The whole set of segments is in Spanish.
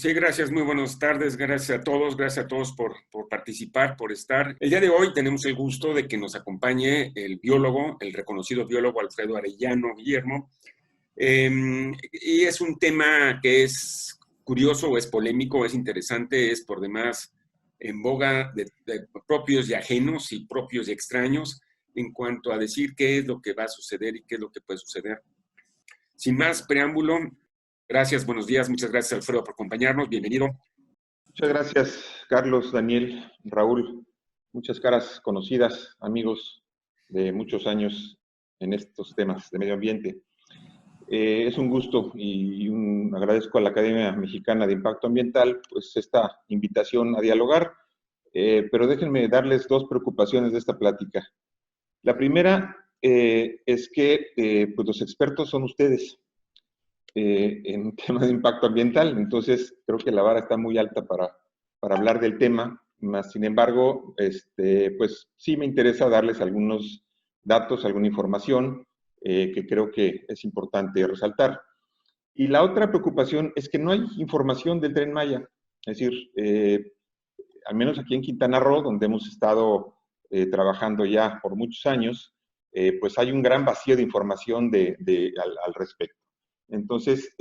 Sí, gracias, muy buenas tardes, gracias a todos por participar, por estar. El día de hoy tenemos el gusto de que nos acompañe el biólogo, el reconocido biólogo Alfredo Arellano Guillermo, y es un tema que es curioso, o es polémico, es interesante, es por demás en boga de propios y ajenos y propios y extraños en cuanto a decir qué es lo que va a suceder y qué es lo que puede suceder. Sin más preámbulo, gracias, buenos días, muchas gracias Alfredo por acompañarnos, bienvenido. Muchas gracias, Carlos, Daniel, Raúl. Muchas caras conocidas, amigos de muchos años en estos temas de medio ambiente. Es un gusto y agradezco a la Academia Mexicana de Impacto Ambiental pues esta invitación a dialogar, pero déjenme darles dos preocupaciones de esta plática. La primera es que pues los expertos son ustedes en temas de impacto ambiental, entonces creo que la vara está muy alta para hablar del tema, más sin embargo, pues sí me interesa darles algunos datos, alguna información que creo que es importante resaltar. Y la otra preocupación es que no hay información del Tren Maya, es decir, al menos aquí en Quintana Roo, donde hemos estado trabajando ya por muchos años, pues hay un gran vacío de información al respecto. Entonces,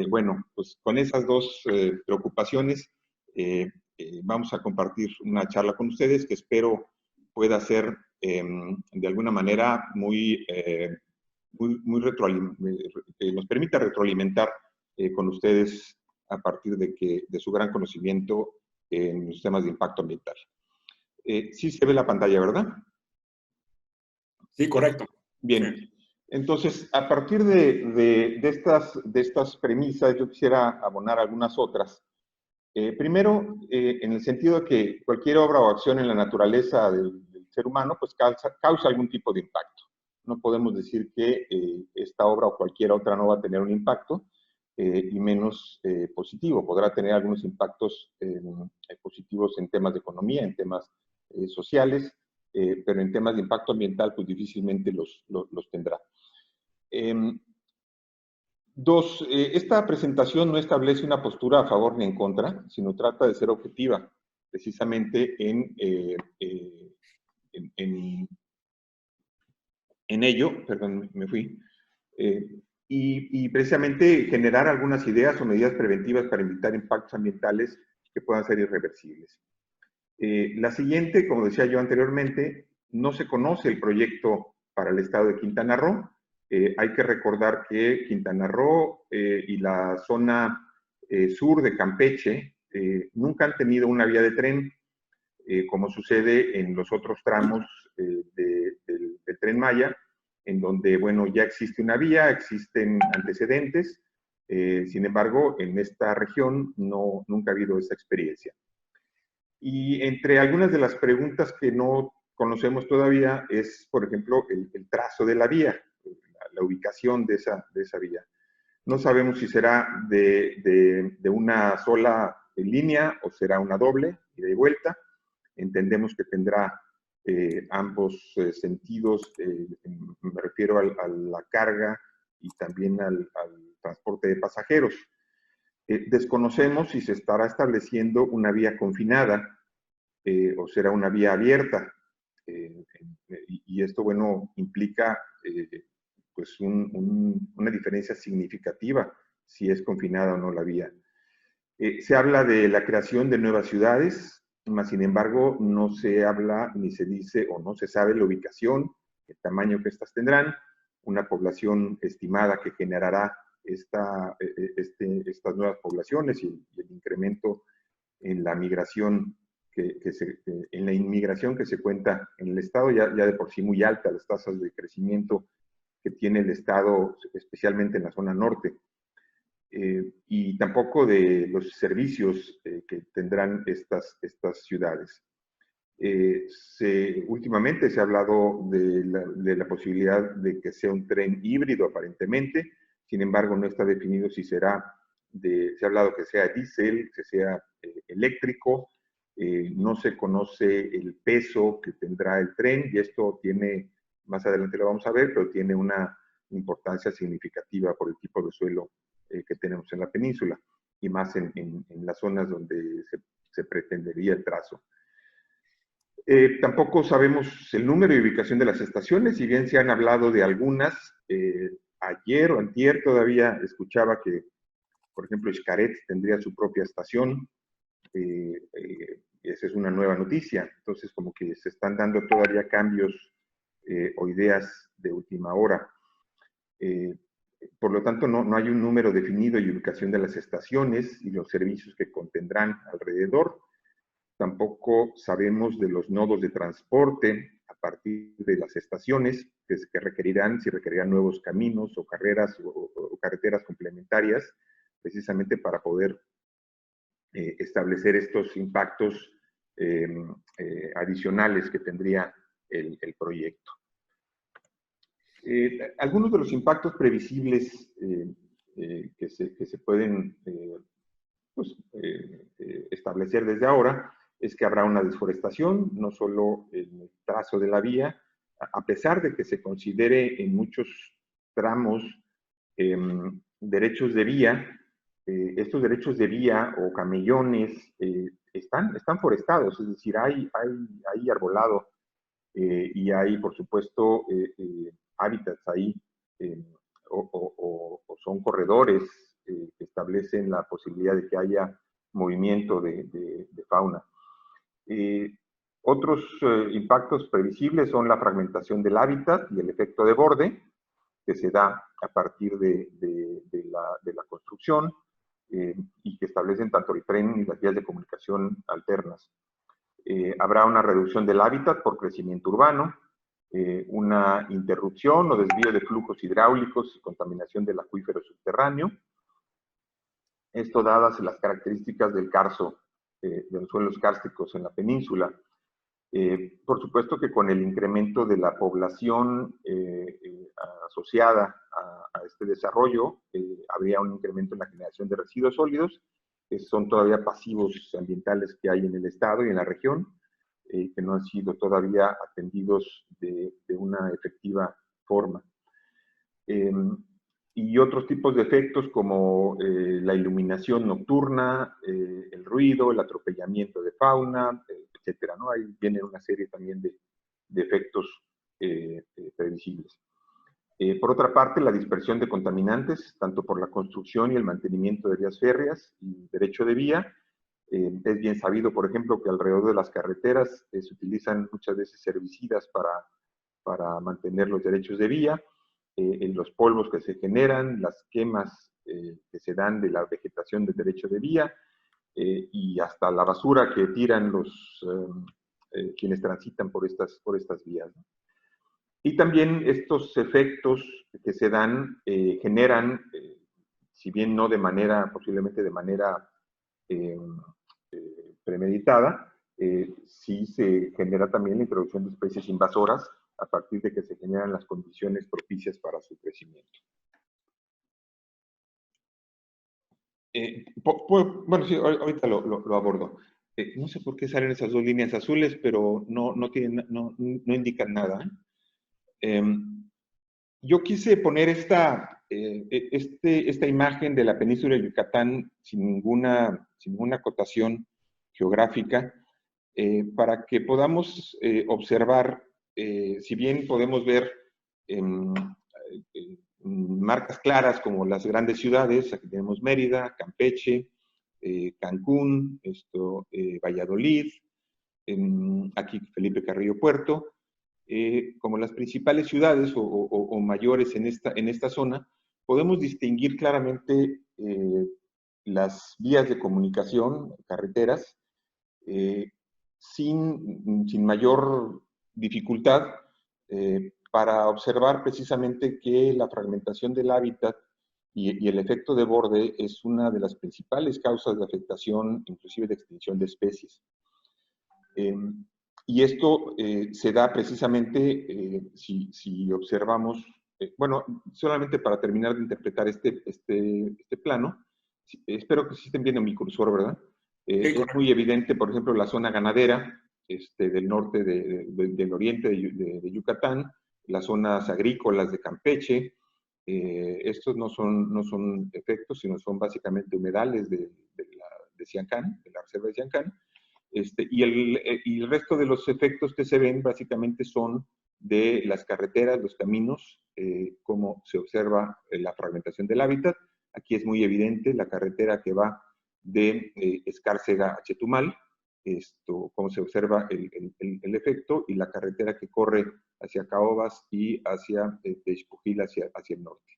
bueno, pues con esas dos preocupaciones vamos a compartir una charla con ustedes que espero pueda ser de alguna manera que nos permita retroalimentar con ustedes a partir de su gran conocimiento en los temas de impacto ambiental. Sí se ve la pantalla, ¿verdad? Sí, correcto. Bien. Sí. Entonces, a partir de estas premisas, yo quisiera abonar algunas otras. Primero, en el sentido de que cualquier obra o acción en la naturaleza del ser humano, pues causa algún tipo de impacto. No podemos decir que esta obra o cualquier otra no va a tener un impacto, y menos positivo. Podrá tener algunos impactos positivos en temas de economía, en temas sociales, pero en temas de impacto ambiental, pues difícilmente los tendrá. Dos, esta presentación no establece una postura a favor ni en contra, sino trata de ser objetiva, precisamente en ello, perdón, me fui, y precisamente generar algunas ideas o medidas preventivas para evitar impactos ambientales que puedan ser irreversibles. La siguiente, como decía yo anteriormente, no se conoce el proyecto para el estado de Quintana Roo. Hay que recordar que Quintana Roo y la zona sur de Campeche nunca han tenido una vía de tren, como sucede en los otros tramos del Tren Maya, en donde, bueno, ya existe una vía, existen antecedentes, sin embargo, en esta región nunca ha habido esa experiencia. Y entre algunas de las preguntas que no conocemos todavía es, por ejemplo, el trazo de la vía, la ubicación de esa vía. No sabemos si será de una sola línea o será una doble, ida y vuelta. Entendemos que tendrá ambos sentidos, me refiero a la carga y también al transporte de pasajeros. Desconocemos si se estará estableciendo una vía confinada o será una vía abierta. Y esto, bueno, implica pues una diferencia significativa si es confinada o no la vía. Se habla de la creación de nuevas ciudades, mas sin embargo no se habla ni se dice o no se sabe la ubicación, el tamaño que estas tendrán, una población estimada que generará estas nuevas poblaciones y el incremento en la migración en la inmigración que se cuenta en el Estado, ya de por sí muy alta las tasas de crecimiento que tiene el Estado, especialmente en la zona norte, y tampoco de los servicios que tendrán estas ciudades. Últimamente se ha hablado de la posibilidad de que sea un tren híbrido aparentemente, sin embargo no está definido si será se ha hablado que sea diésel, que sea eléctrico, no se conoce el peso que tendrá el tren y esto tiene, más adelante lo vamos a ver, pero tiene una importancia significativa por el tipo de suelo que tenemos en la península. y más en las zonas donde se pretendería el trazo. Tampoco sabemos el número y ubicación de las estaciones, si bien se han hablado de algunas. Ayer o antier todavía escuchaba que, por ejemplo, Xcaret tendría su propia estación. Esa es una nueva noticia. Entonces, como que se están dando todavía cambios o ideas de última hora. Por lo tanto, no hay un número definido y ubicación de las estaciones y los servicios que contendrán alrededor. Tampoco sabemos de los nodos de transporte a partir de las estaciones que requerirán, si requerirán nuevos caminos o carreras o carreteras complementarias, precisamente para poder establecer estos impactos adicionales que tendría el proyecto. Algunos de los impactos previsibles que se pueden establecer desde ahora es que habrá una desforestación, no solo en el trazo de la vía, a pesar de que se considere en muchos tramos derechos de vía. Estos derechos de vía o camellones están forestados, es decir, hay arbolado y hay, por supuesto, hábitats ahí, o son corredores que establecen la posibilidad de que haya movimiento de fauna. Otros impactos previsibles son la fragmentación del hábitat y el efecto de borde, que se da a partir de la construcción y que establecen tanto el tren y las vías de comunicación alternas. Habrá una reducción del hábitat por crecimiento urbano, una interrupción o desvío de flujos hidráulicos y contaminación del acuífero subterráneo. Esto dadas las características del carso, de los suelos kársticos en la península. Por supuesto que con el incremento de la población asociada a este desarrollo, habría un incremento en la generación de residuos sólidos, que son todavía pasivos ambientales que hay en el estado y en la región, que no han sido todavía atendidos de una efectiva forma. Y otros tipos de efectos como la iluminación nocturna, el ruido, el atropellamiento de fauna, etcétera, ¿no? Ahí viene una serie también de efectos previsibles. Por otra parte, la dispersión de contaminantes, tanto por la construcción y el mantenimiento de vías férreas y derecho de vía. Es bien sabido, por ejemplo, que alrededor de las carreteras se utilizan muchas veces herbicidas para mantener los derechos de vía. En los polvos que se generan, las quemas que se dan de la vegetación del derecho de vía y hasta la basura que tiran quienes transitan por estas vías, ¿no? Y también estos efectos que se dan generan, si bien no posiblemente de manera premeditada, sí se genera también la introducción de especies invasoras a partir de que se generan las condiciones propicias para su crecimiento. Bueno, sí, ahorita lo abordo. No sé por qué salen esas dos líneas azules, pero no indican nada. Yo quise poner esta imagen de la península de Yucatán sin ninguna acotación geográfica, para que podamos observar, si bien podemos ver marcas claras como las grandes ciudades, aquí tenemos Mérida, Campeche, Cancún, Valladolid, aquí Felipe Carrillo Puerto, como las principales ciudades o mayores en esta zona, podemos distinguir claramente las vías de comunicación, carreteras, sin mayor dificultad, para observar precisamente que la fragmentación del hábitat y el efecto de borde es una de las principales causas de afectación, inclusive de extinción de especies. Y esto se da precisamente, si observamos, bueno, solamente para terminar de interpretar este plano, espero que sí estén viendo mi cursor, ¿verdad? Es muy evidente, por ejemplo, la zona ganadera del norte, del oriente de Yucatán, las zonas agrícolas de Campeche, Estos no son efectos, sino son básicamente humedales de Siancán, de la reserva de Siancán. Y el resto de los efectos que se ven básicamente son de las carreteras, los caminos, cómo se observa la fragmentación del hábitat. Aquí es muy evidente la carretera que va de Escárcega a Chetumal, cómo se observa el efecto, y la carretera que corre hacia Caobas y hacia Texpujil, hacia el norte.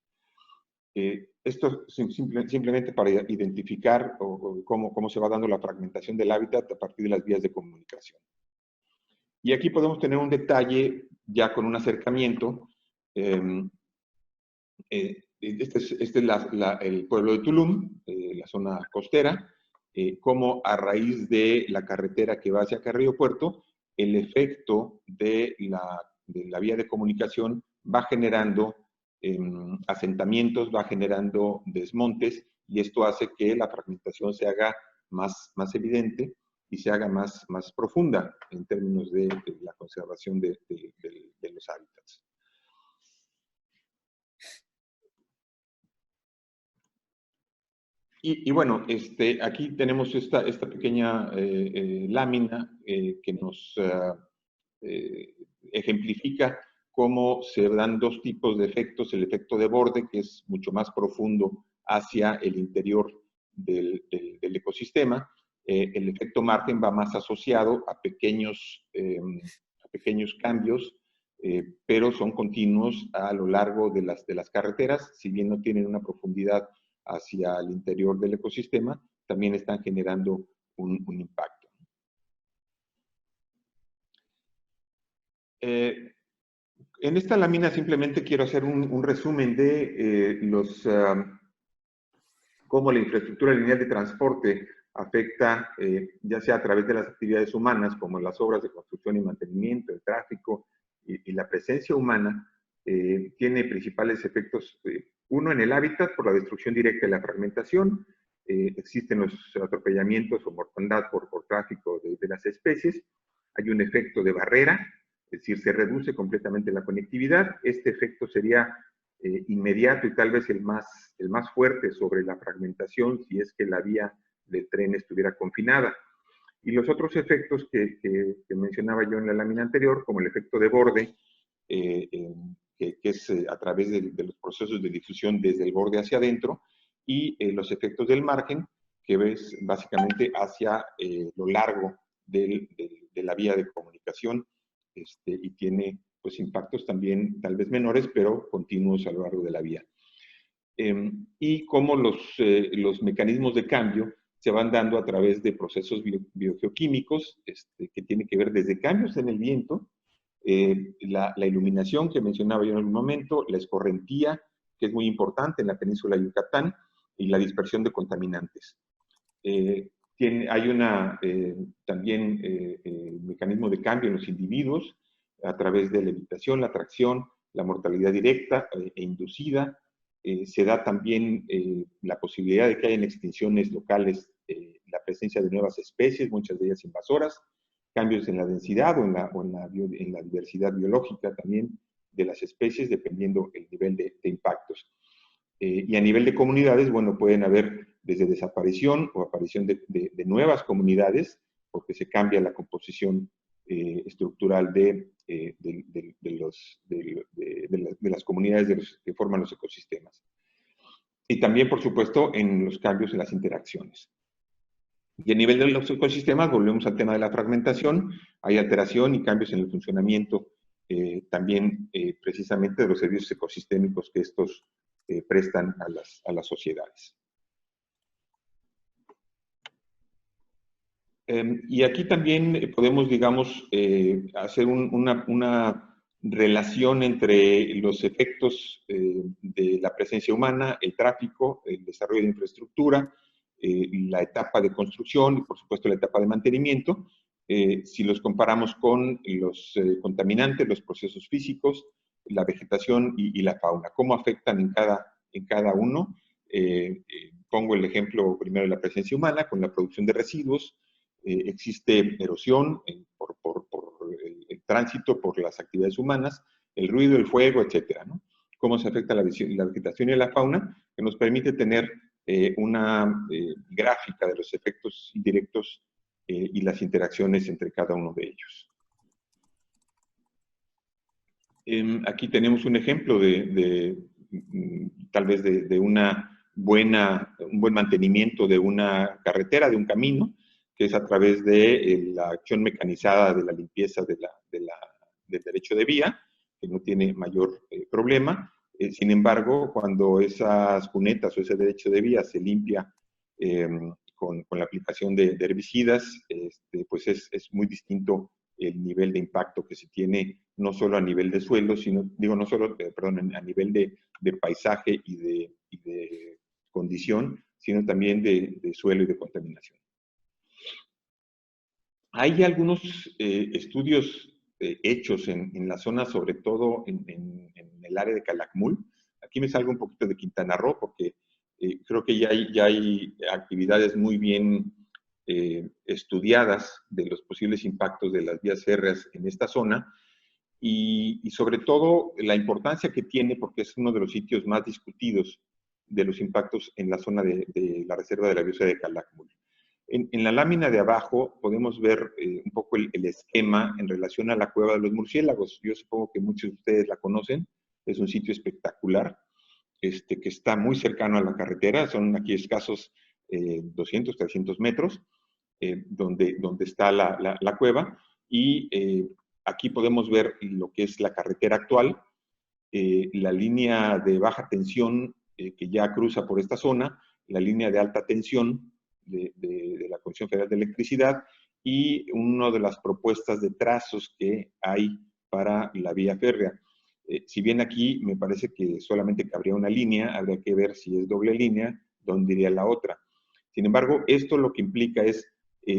Esto simplemente para identificar cómo se va dando la fragmentación del hábitat a partir de las vías de comunicación. Y aquí podemos tener un detalle ya con un acercamiento. Este es el pueblo de Tulum, la zona costera, cómo a raíz de la carretera que va hacia Carrillo Puerto, el efecto de la vía de comunicación va generando asentamientos, va generando desmontes, y esto hace que la fragmentación se haga más evidente y se haga más profunda en términos de la conservación de los hábitats. Y bueno, aquí tenemos esta pequeña lámina que nos ejemplifica cómo se dan dos tipos de efectos. El efecto de borde, que es mucho más profundo hacia el interior del ecosistema. El efecto margen va más asociado a pequeños cambios, pero son continuos a lo largo de las carreteras. Si bien no tienen una profundidad hacia el interior del ecosistema, también están generando un impacto. En esta lámina simplemente quiero hacer un resumen de cómo la infraestructura lineal de transporte afecta, ya sea a través de las actividades humanas, como las obras de construcción y mantenimiento, el tráfico y la presencia humana, tiene principales efectos. Uno, en el hábitat, por la destrucción directa de la fragmentación. Existen los atropellamientos o mortandad por tráfico de las especies. Hay un efecto de barrera, es decir, se reduce completamente la conectividad. Este efecto sería inmediato y tal vez el más fuerte sobre la fragmentación si es que la vía del tren estuviera confinada. Y los otros efectos que mencionaba yo en la lámina anterior, como el efecto de borde, que es a través de los procesos de difusión desde el borde hacia adentro, y los efectos del margen, que ves básicamente hacia lo largo de la vía de comunicación, y tiene pues impactos también tal vez menores, pero continuos a lo largo de la vía. Y cómo los mecanismos de cambio se van dando a través de procesos biogeoquímicos, que tienen que ver desde cambios en el viento, la iluminación que mencionaba yo en algún momento, la escorrentía, que es muy importante en la península de Yucatán, y la dispersión de contaminantes. Hay también mecanismo de cambio en los individuos a través de la evitación, la atracción, la mortalidad directa e inducida. Se da también la posibilidad de que haya extinciones locales, la presencia de nuevas especies, muchas de ellas invasoras, cambios en la densidad o en la diversidad biológica también de las especies, dependiendo el nivel de impactos. Y a nivel de comunidades, bueno, pueden haber desde desaparición o aparición de nuevas comunidades, porque se cambia la composición estructural de las comunidades que forman los ecosistemas. Y también, por supuesto, en los cambios en las interacciones. Y a nivel de los ecosistemas, volvemos al tema de la fragmentación, hay alteración y cambios en el funcionamiento también precisamente de los servicios ecosistémicos que estos prestan a las sociedades. Y aquí también podemos, digamos, hacer una relación entre los efectos de la presencia humana, el tráfico, el desarrollo de infraestructura, la etapa de construcción y, por supuesto, la etapa de mantenimiento, si los comparamos con los contaminantes, los procesos físicos, la vegetación y la fauna, cómo afectan en cada uno. Pongo el ejemplo primero de la presencia humana con la producción de residuos. Existe erosión por el tránsito, por las actividades humanas, el ruido, el fuego, etcétera, ¿no? cómo se afecta la vegetación y la fauna, que nos permite tener una gráfica de los efectos indirectos y las interacciones entre cada uno de ellos. Aquí tenemos un ejemplo tal vez de un buen mantenimiento de una carretera, de un camino, que es a través de la acción mecanizada de la limpieza del derecho de vía, que no tiene mayor problema. Sin embargo, cuando esas cunetas o ese derecho de vía se limpia con la aplicación de herbicidas, pues es muy distinto el nivel de impacto que se tiene, no solo a nivel de suelo, sino, no solo, perdón, a nivel de paisaje y de condición, sino también de suelo y de contaminación. Hay algunos estudios hechos en la zona, sobre todo en el área de Calakmul. Aquí me salgo un poquito de Quintana Roo, porque creo que ya hay actividades muy bien estudiadas de los posibles impactos de las vías férreas en esta zona, y sobre todo la importancia que tiene, porque es uno de los sitios más discutidos de los impactos en la zona de la reserva de la biosfera de Calakmul. En la lámina de abajo podemos ver un poco el esquema en relación a la cueva de los murciélagos. Yo supongo que muchos de ustedes la conocen. Es un sitio espectacular, que está muy cercano a la carretera. Son aquí escasos 200, 300 metros, donde está la cueva. Y aquí podemos ver lo que es la carretera actual, la línea de baja tensión que ya cruza por esta zona, la línea de alta tensión de la Comisión Federal de Electricidad, y una de las propuestas de trazos que hay para la vía férrea. Si bien aquí me parece que solamente cabría una línea, habría que ver si es doble línea, dónde iría la otra. Sin embargo, esto lo que implica es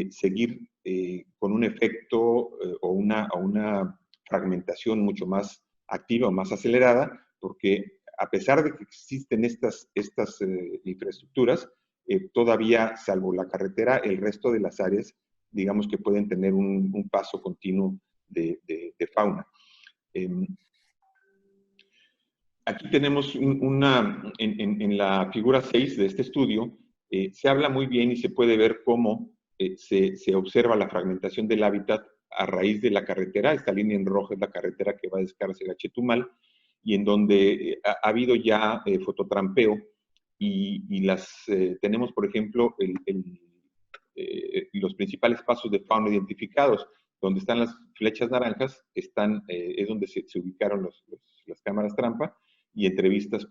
seguir con un efecto o una fragmentación mucho más activa o más acelerada, porque a pesar de que existen estas infraestructuras, todavía, salvo la carretera, el resto de las áreas, digamos que pueden tener un paso continuo de fauna. Aquí tenemos en la figura 6 de este estudio, se habla muy bien y se puede ver cómo se observa la fragmentación del hábitat a raíz de la carretera. Esta línea en rojo es la carretera que va de Escárcega a Chetumal, y en donde ha habido ya fototrampeo, y tenemos, por ejemplo, los principales pasos de fauna identificados. Donde están las flechas naranjas, es donde se ubicaron las cámaras trampa, y entrevistas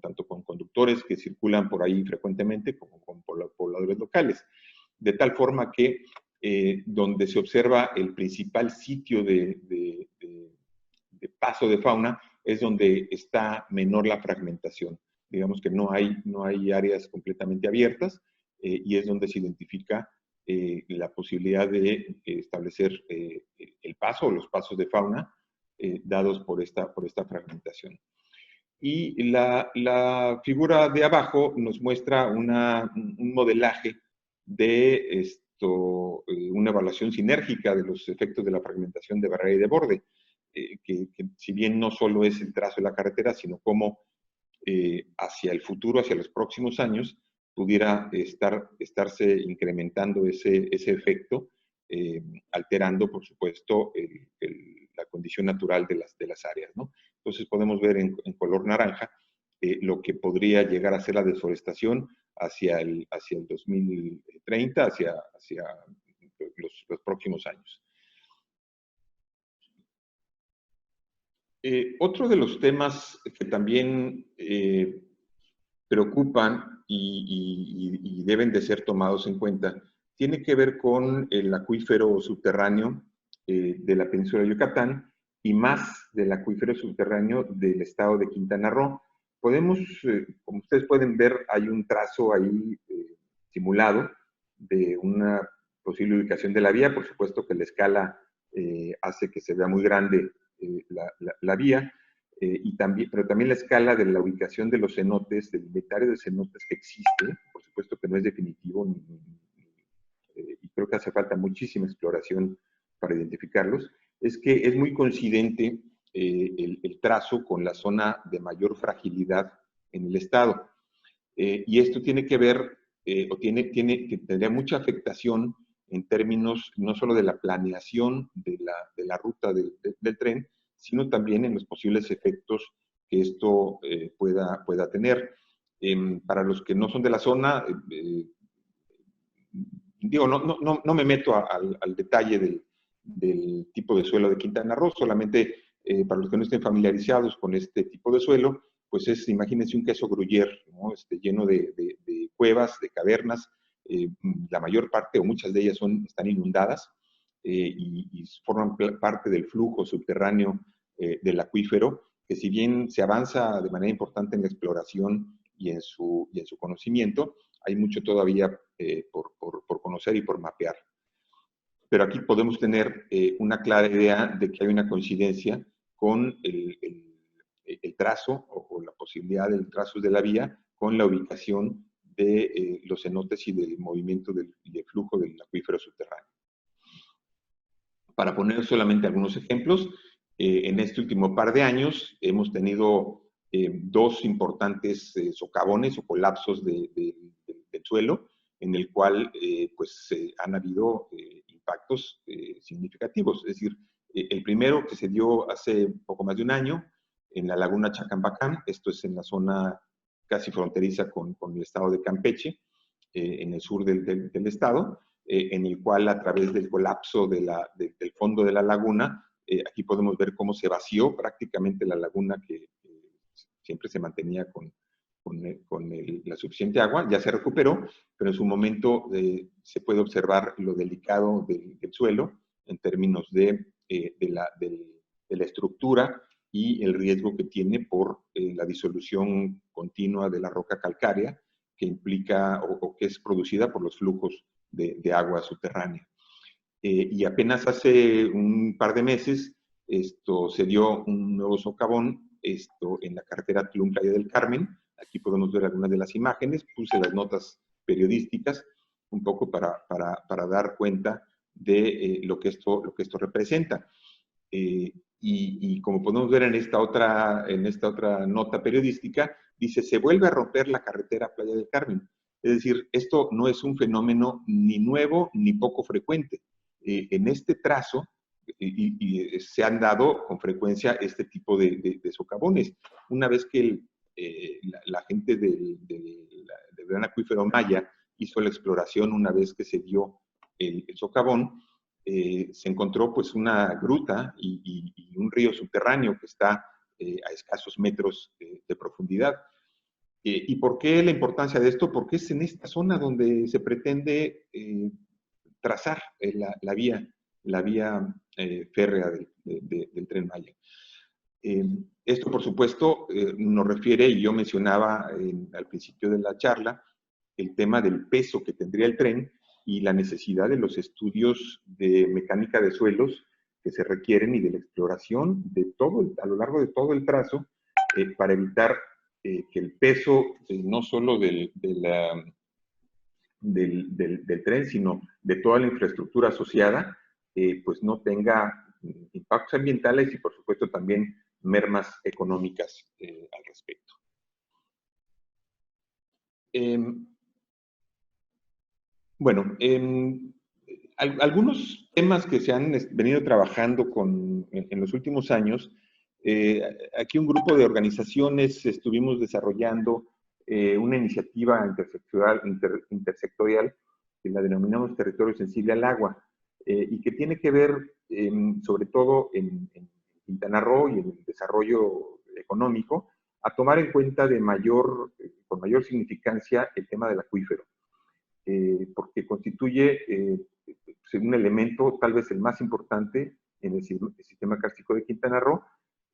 tanto con conductores que circulan por ahí frecuentemente como con pobladores locales. De tal forma que donde se observa el principal sitio de paso de fauna es donde está menor la fragmentación. Digamos que no hay áreas completamente abiertas, y es donde se identifica la posibilidad de establecer el paso o los pasos de fauna dados por esta fragmentación. Y la figura de abajo nos muestra un modelaje de una evaluación sinérgica de los efectos de la fragmentación de barrera y de borde, que si bien no solo es el trazo de la carretera, sino cómo hacia el futuro, hacia los próximos años, pudiera estarse incrementando ese efecto, alterando, por supuesto, la condición natural de las áreas, ¿no? Entonces podemos ver en color naranja lo que podría llegar a ser la deforestación hacia el 2030, hacia los próximos años. Otro de los temas que también preocupan y deben de ser tomados en cuenta tiene que ver con el acuífero subterráneo de la península de Yucatán, y más del acuífero subterráneo del estado de Quintana Roo. Podemos, como ustedes pueden ver, hay un trazo ahí simulado de una posible ubicación de la vía. Por supuesto que la escala hace que se vea muy grande la vía, pero también la escala de la ubicación de los cenotes, del inventario de cenotes que existe. Por supuesto que no es definitivo, y creo que hace falta muchísima exploración para identificarlos. Es que es muy coincidente el trazo con la zona de mayor fragilidad en el estado. Y esto tiene que ver, tendría mucha afectación en términos no solo de la planeación de la ruta del tren, sino también en los posibles efectos que esto pueda tener. Para los que no son de la zona, digo, no me meto al detalle del tipo de suelo de Quintana Roo, solamente para los que no estén familiarizados con este tipo de suelo, pues imagínense un queso gruyère, ¿no? Lleno de cuevas, de cavernas, la mayor parte o muchas de ellas están inundadas y forman parte del flujo subterráneo del acuífero, que si bien se avanza de manera importante en la exploración y en su conocimiento, hay mucho todavía por conocer y por mapear. Pero aquí podemos tener una clara idea de que hay una coincidencia con el trazo o la posibilidad del trazo de la vía con la ubicación de los cenotes y del movimiento y del flujo del acuífero subterráneo. Para poner solamente algunos ejemplos, en este último par de años hemos tenido dos importantes socavones o colapsos del suelo, en el cual pues han habido impactos significativos. Es decir, el primero que se dio hace poco más de un año en la laguna Chacambacán, esto es en la zona casi fronteriza con el estado de Campeche, en el sur del estado, en el cual a través del colapso del fondo de la laguna, aquí podemos ver cómo se vació prácticamente la laguna que siempre se mantenía con la suficiente agua, ya se recuperó, pero en su momento se puede observar lo delicado del suelo en términos de la estructura y el riesgo que tiene por la disolución continua de la roca calcárea que implica o que es producida por los flujos de agua subterránea. Y apenas hace un par de meses se dio un nuevo socavón en la carretera Tulum-Playa del Carmen. Aquí podemos ver algunas de las imágenes, puse las notas periodísticas un poco para dar cuenta de lo que esto representa. Y como podemos ver en esta otra nota periodística, dice, se vuelve a romper la carretera Playa del Carmen. Es decir, esto no es un fenómeno ni nuevo ni poco frecuente. En este trazo se han dado con frecuencia este tipo de socavones. Una vez que la gente del Gran Acuífero Maya hizo la exploración, una vez que se dio el socavón, se encontró pues una gruta y un río subterráneo que está a escasos metros de profundidad. ¿Y por qué la importancia de esto? Porque es en esta zona donde se pretende trazar la vía férrea del Tren Maya. Esto, por supuesto, nos refiere, y yo mencionaba al principio de la charla, el tema del peso que tendría el tren y la necesidad de los estudios de mecánica de suelos que se requieren y de la exploración a lo largo de todo el trazo para evitar que el peso no solo del tren, sino de toda la infraestructura asociada, pues no tenga impactos ambientales y por supuesto también mermas económicas al respecto. Bueno, algunos temas que se han venido trabajando en los últimos años, aquí un grupo de organizaciones estuvimos desarrollando una iniciativa intersectorial que la denominamos Territorio Sensible al Agua, y que tiene que ver sobre todo en Quintana Roo y en el desarrollo económico, a tomar en cuenta con mayor significancia el tema del acuífero. Porque constituye un elemento, tal vez el más importante en el sistema kárstico de Quintana Roo,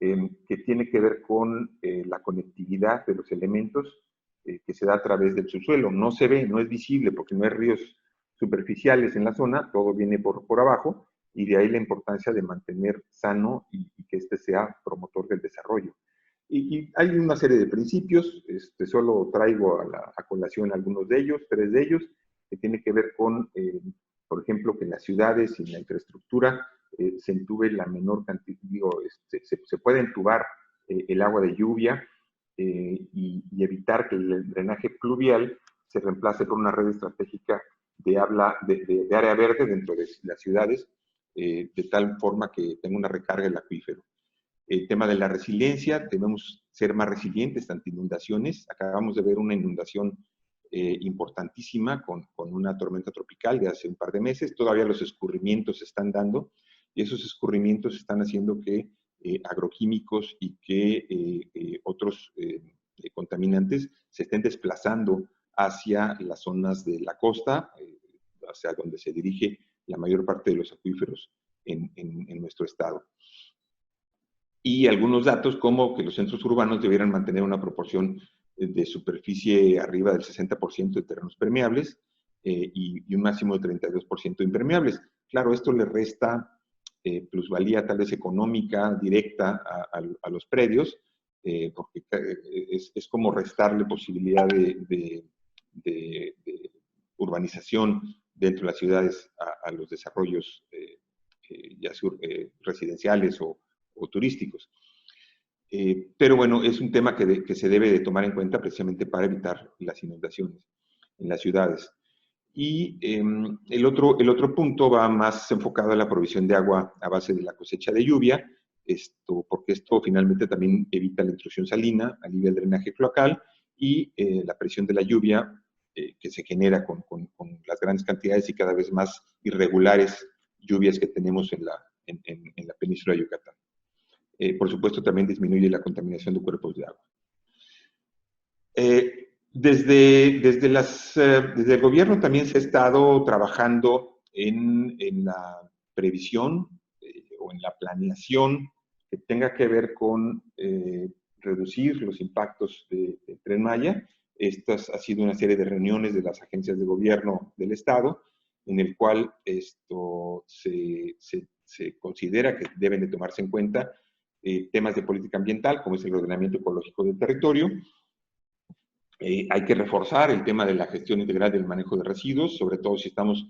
que tiene que ver con la conectividad de los elementos que se da a través del subsuelo. No se ve, no es visible porque no hay ríos superficiales en la zona, todo viene por abajo, y de ahí la importancia de mantener sano y que este sea promotor del desarrollo. Y hay una serie de principios, solo traigo a colación algunos de ellos, 3 de ellos, que tiene que ver con, por ejemplo, que en las ciudades y en la infraestructura se entube la menor cantidad, digo, se puede entubar el agua de lluvia y evitar que el drenaje pluvial se reemplace por una red estratégica de área verde dentro de las ciudades, de tal forma que tenga una recarga del acuífero. El tema de la resiliencia, debemos ser más resilientes ante inundaciones. Acabamos de ver una inundación importantísima con una tormenta tropical de hace un par de meses. Todavía los escurrimientos se están dando y esos escurrimientos están haciendo que agroquímicos y que otros contaminantes se estén desplazando hacia las zonas de la costa, hacia donde se dirige la mayor parte de los acuíferos en nuestro estado. Y algunos datos como que los centros urbanos debieran mantener una proporción de superficie arriba del 60% de terrenos permeables y un máximo de 32% impermeables. Claro, esto le resta plusvalía tal vez económica directa a los predios, porque es como restarle posibilidad de urbanización dentro de las ciudades a los desarrollos ya sea residenciales o turísticos. Pero bueno, es un tema que se debe de tomar en cuenta precisamente para evitar las inundaciones en las ciudades. Y el otro punto va más enfocado a la provisión de agua a base de la cosecha de lluvia, porque esto finalmente también evita la intrusión salina, alivia el drenaje cloacal y la presión de la lluvia que se genera con las grandes cantidades y cada vez más irregulares lluvias que tenemos en la península de Yucatán. Por supuesto, también disminuye la contaminación de cuerpos de agua. Desde el gobierno también se ha estado trabajando en la previsión o en la planeación que tenga que ver con reducir los impactos del Tren Maya. Esta ha sido una serie de reuniones de las agencias de gobierno del Estado, en el cual se considera que deben de tomarse en cuenta temas de política ambiental, como es el ordenamiento ecológico del territorio. Hay que reforzar el tema de la gestión integral del manejo de residuos, sobre todo si estamos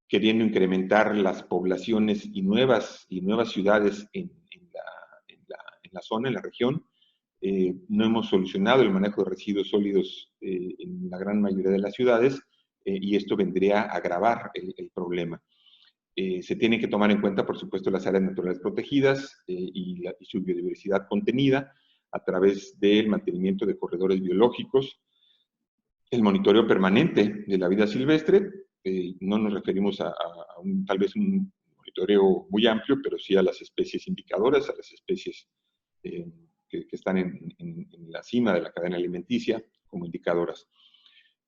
queriendo incrementar las poblaciones y nuevas ciudades en la zona, en la región. No hemos solucionado el manejo de residuos sólidos en la gran mayoría de las ciudades y esto vendría a agravar el problema. Se tienen que tomar en cuenta, por supuesto, las áreas naturales protegidas y su biodiversidad contenida a través del mantenimiento de corredores biológicos, el monitoreo permanente de la vida silvestre. No nos referimos a tal vez un monitoreo muy amplio, pero sí a las especies indicadoras, a las especies que están en la cima de la cadena alimenticia como indicadoras.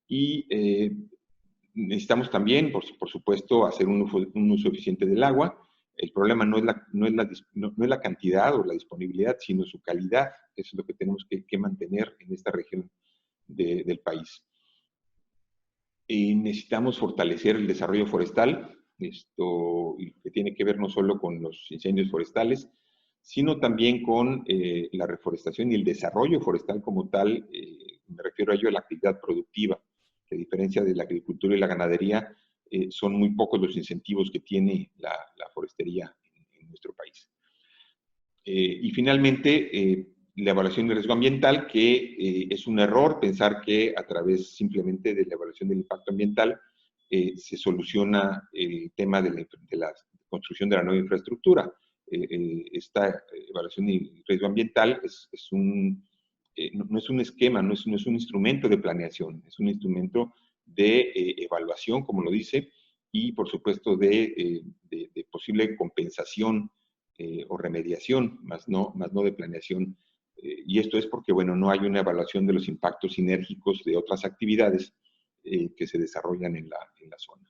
Y necesitamos también, por supuesto, hacer un uso eficiente del agua. El problema no es la cantidad o la disponibilidad, sino su calidad. Eso es lo que tenemos que mantener en esta región del país. Y necesitamos fortalecer el desarrollo forestal, que tiene que ver no solo con los incendios forestales, sino también con la reforestación y el desarrollo forestal como tal. Me refiero a ello a la actividad productiva, que a diferencia de la agricultura y la ganadería, son muy pocos los incentivos que tiene la forestería en nuestro país. Y finalmente, la evaluación de riesgo ambiental, que es un error pensar que a través simplemente de la evaluación del impacto ambiental se soluciona el tema de la construcción de la nueva infraestructura. Esta evaluación de riesgo ambiental no es un esquema, no es un instrumento de planeación, es un instrumento de evaluación, como lo dice, y por supuesto de posible compensación o remediación, más no de planeación. Y esto es porque, bueno, no hay una evaluación de los impactos sinérgicos de otras actividades que se desarrollan en la zona.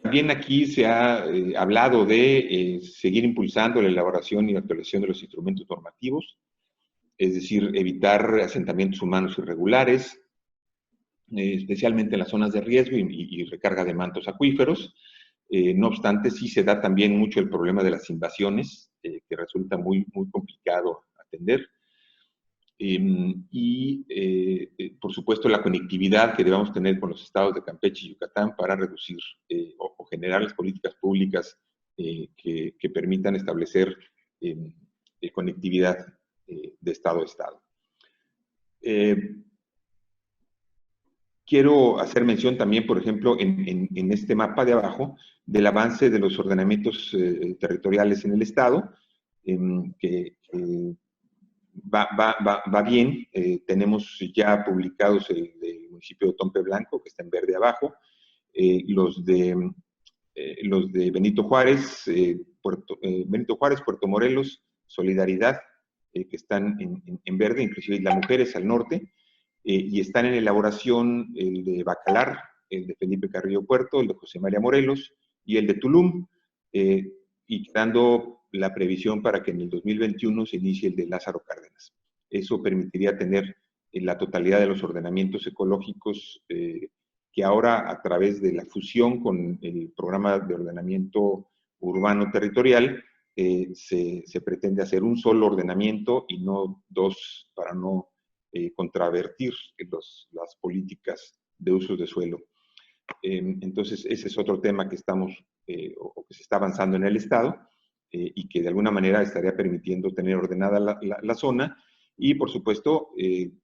También aquí se ha hablado de seguir impulsando la elaboración y actualización de los instrumentos normativos, es decir, evitar asentamientos humanos irregulares, especialmente en las zonas de riesgo y recarga de mantos acuíferos. No obstante, sí se da también mucho el problema de las invasiones, que resulta muy, muy complicado atender. Por supuesto, la conectividad que debamos tener con los estados de Campeche y Yucatán para reducir o generar las políticas públicas que permitan establecer conectividad de estado a estado. Quiero hacer mención también, por ejemplo, en este mapa de abajo, del avance de los ordenamientos territoriales en el estado, que va bien. Tenemos ya publicados el del municipio de Tompe Blanco, que está en verde abajo, los de Benito Juárez, Puerto Morelos, Solidaridad, que están en verde, inclusive Isla Mujeres al norte, y están en elaboración el de Bacalar, el de Felipe Carrillo Puerto, el de José María Morelos y el de Tulum, y dando la previsión para que en el 2021 se inicie el de Lázaro Cárdenas. Eso permitiría tener la totalidad de los ordenamientos ecológicos que ahora, a través de la fusión con el programa de ordenamiento urbano territorial, se pretende hacer un solo ordenamiento y no dos, para no contravertir las políticas de usos de suelo. Entonces, ese es otro tema que estamos, o que se está avanzando en el Estado, y que de alguna manera estaría permitiendo tener ordenada la zona, y por supuesto,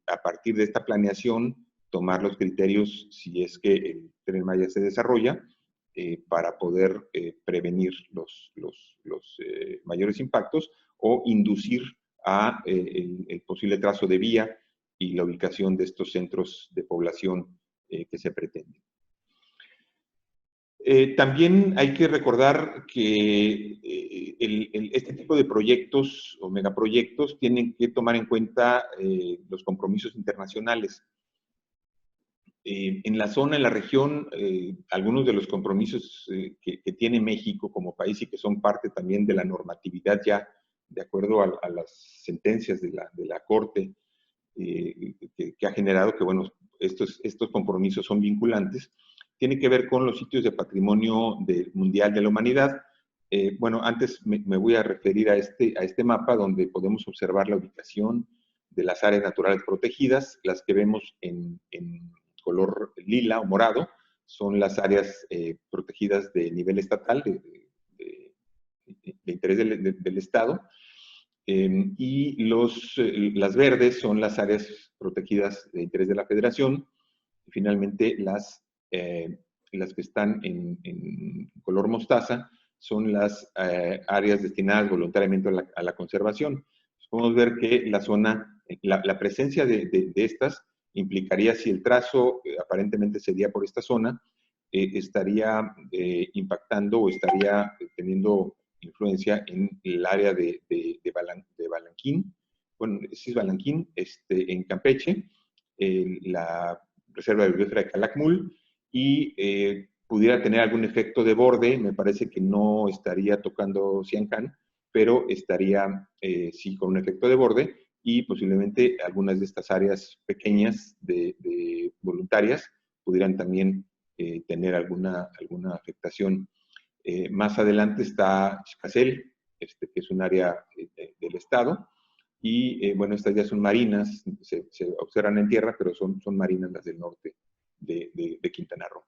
a partir de esta planeación, tomar los criterios, si es que el Tren Maya se desarrolla, para poder prevenir los mayores impactos o inducir a el posible trazo de vía y la ubicación de estos centros de población que se pretenden. También hay que recordar que este tipo de proyectos o megaproyectos tienen que tomar en cuenta los compromisos internacionales. En la zona, en la región, algunos de los compromisos que tiene México como país y que son parte también de la normatividad ya, de acuerdo a las sentencias de la Corte, que ha generado que, bueno, estos compromisos son vinculantes, tiene que ver con los sitios de patrimonio mundial de la humanidad. Bueno, antes me voy a referir a este mapa donde podemos observar la ubicación de las áreas naturales protegidas. Las que vemos en color lila o morado son las áreas protegidas de nivel estatal, de interés del Estado. Y las verdes son las áreas protegidas de interés de la Federación. Y finalmente, las que están en color mostaza son las áreas destinadas voluntariamente a la conservación. Podemos ver que la zona, la presencia de estas implicaría, si el trazo aparentemente sería por esta zona, estaría impactando o estaría teniendo influencia en el área de Balanquín, bueno, sí es Balanquín, en Campeche, la reserva de biosfera de Calakmul, y pudiera tener algún efecto de borde. Me parece que no estaría tocando Siancán, pero estaría sí con un efecto de borde, y posiblemente algunas de estas áreas pequeñas de voluntarias pudieran también tener alguna afectación. Más adelante está Xcacel, que es un área del Estado, y bueno, estas ya son marinas, se observan en tierra, pero son marinas las del norte de Quintana Roo.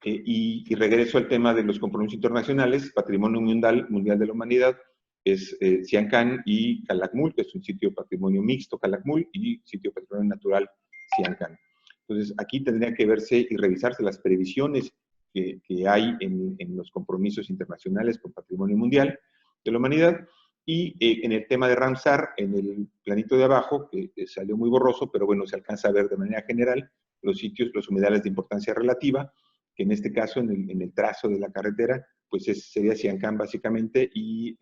Y regreso al tema de los compromisos internacionales. Patrimonio mundial de la humanidad es Siancán y Calakmul, que es un sitio de patrimonio mixto, Calakmul, y sitio de patrimonio natural, Siancán. Entonces, aquí tendría que verse y revisarse las previsiones que hay en los compromisos internacionales con patrimonio mundial de la humanidad. Y en el tema de Ramsar, en el planito de abajo, que salió muy borroso, pero bueno, se alcanza a ver de manera general los sitios, los humedales de importancia relativa, que en este caso, en el trazo de la carretera, pues sería Siancán básicamente, y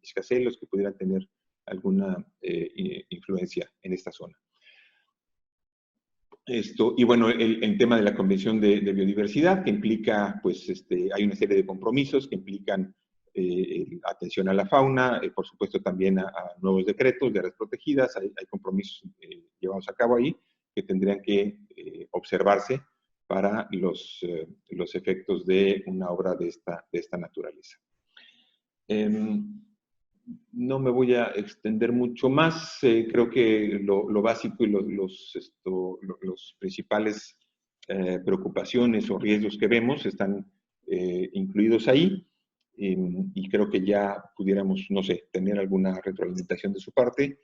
Xcacel los que pudieran tener alguna influencia en esta zona. Y bueno, el tema de la Convención de Biodiversidad, que implica, pues, hay una serie de compromisos que implican atención a la fauna, por supuesto también a nuevos decretos de áreas protegidas. Hay compromisos llevados a cabo ahí que tendrían que observarse para los efectos de una obra de esta naturaleza. no me voy a extender mucho más. Creo que lo básico y los principales preocupaciones o riesgos que vemos están incluidos ahí. Y creo que ya pudiéramos, no sé, tener alguna retroalimentación de su parte